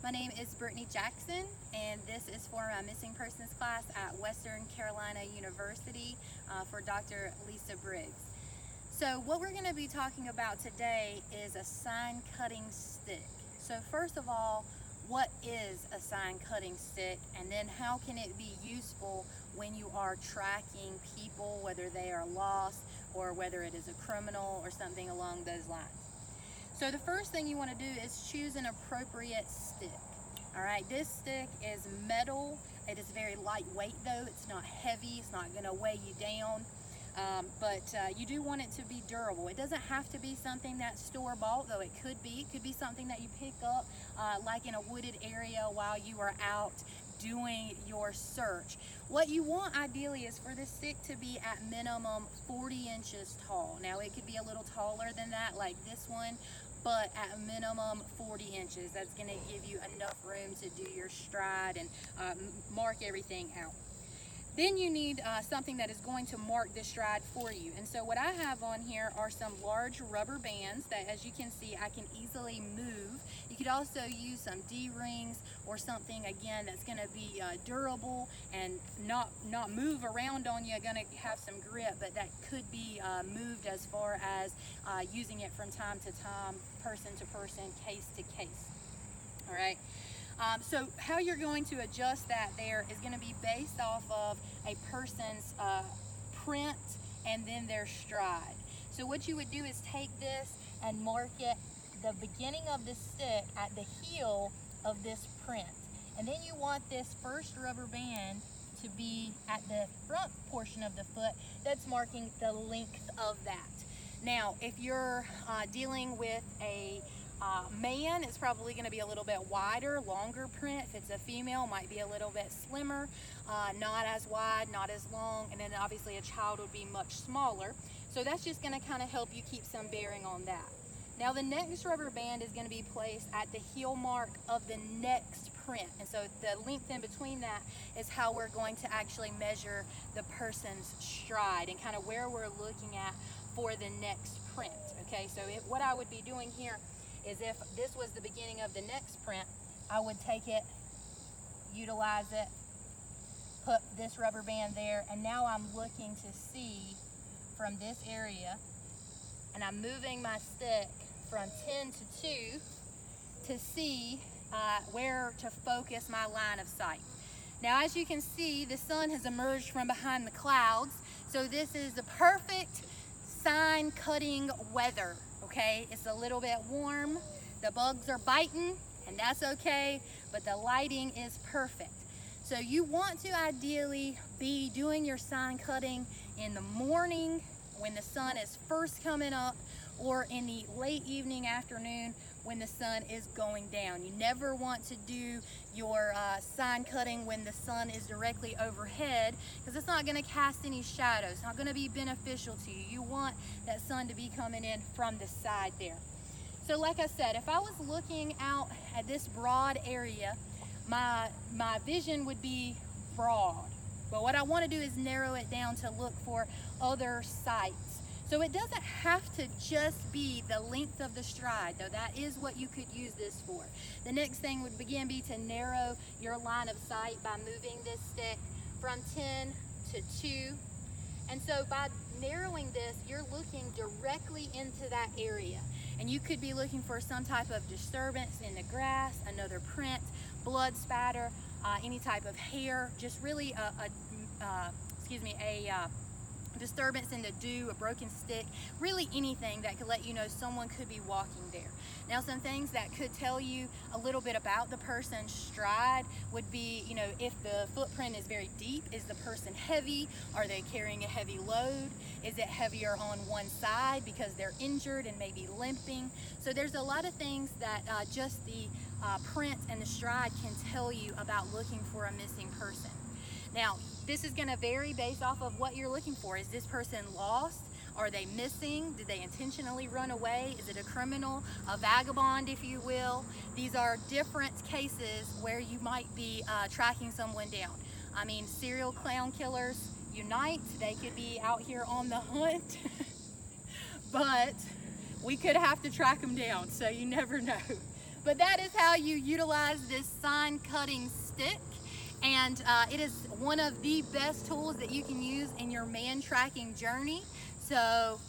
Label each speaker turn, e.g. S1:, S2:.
S1: My name is Brittany Jackson, and this is for my missing persons class at Western Carolina University for Dr. Lisa Briggs. So what we're going to be talking about today is a sign cutting stick. So first of all, what is a sign cutting stick, and then how can it be useful when you are tracking people, whether they are lost or whether it is a criminal or something along those lines. So the first thing you want to do is choose an appropriate stick. All right, this stick is metal. It is very lightweight though. It's not heavy. It's not going to weigh you down. But you do want it to be durable. It doesn't have to be something that's store-bought, though it could be. It could be something that you pick up like in a wooded area while you are out doing your search. What you want ideally is for this stick to be at minimum 40 inches tall. Now it could be a little taller than that, like this one, but at a minimum 40 inches. That's going to give you enough room to do your stride and mark everything out. Then you need something that is going to mark the stride for you. And so what I have on here are some large rubber bands that, as you can see, I can easily move. You could also use some D-rings or something, again, that's going to be durable and not move around on you, going to have some grip, but that could be moved as far as using it from time to time, person to person, case to case. All right. So how you're going to adjust that there is going to be based off of a person's print and then their stride. So what you would do is take this and mark it the beginning of the stick at the heel of this print. And then you want this first rubber band to be at the front portion of the foot that's marking the length of that. Now, if you're dealing with a man, it's probably going to be a little bit wider, longer print. If it's a female, it might be a little bit slimmer, not as wide, not as long, and then obviously a child would be much smaller. So that's just going to kind of help you keep some bearing on that. Now the next rubber band is going to be placed at the heel mark of the next print, and so the length in between that is how we're going to actually measure the person's stride and kind of where we're looking at for the next print. Okay, so what I would be doing here is, if this was the beginning of the next print, I would take it, utilize it, put this rubber band there, and now I'm looking to see from this area, and I'm moving my stick from 10 to 2 to see where to focus my line of sight. Now, as you can see, the sun has emerged from behind the clouds, so this is the perfect sign cutting weather. Okay, it's a little bit warm, the bugs are biting, and that's okay, but the lighting is perfect. So you want to ideally be doing your sign cutting in the morning when the sun is first coming up, or in the late evening, afternoon when the sun is going down. You never want to do your sign cutting when the sun is directly overhead, because it's not going to cast any shadows. It's not going to be beneficial to you. You want that sun to be coming in from the side there. So like I said, if I was looking out at this broad area, my vision would be broad. But what I want to do is narrow it down to look for other sights. So it doesn't have to just be the length of the stride, though that is what you could use this for. The next thing would be to narrow your line of sight by moving this stick from 10 to 2. And so by narrowing this, you're looking directly into that area. And you could be looking for some type of disturbance in the grass, another print, blood spatter, any type of hair, just really a disturbance in the dew, a broken stick, really anything that could let you know someone could be walking there. Now, some things that could tell you a little bit about the person's stride would be, if the footprint is very deep, is the person heavy? Are they carrying a heavy load? Is it heavier on one side because they're injured and maybe limping? So there's a lot of things that just the print and the stride can tell you about looking for a missing person. Now, this is going to vary based off of what you're looking for. Is this person lost? Are they missing? Did they intentionally run away? Is it a criminal, a vagabond, if you will? These are different cases where you might be tracking someone down. I mean, serial clown killers unite. They could be out here on the hunt, but we could have to track them down, so you never know. But that is how you utilize this sign cutting stick. And it is one of the best tools that you can use in your man tracking journey. So,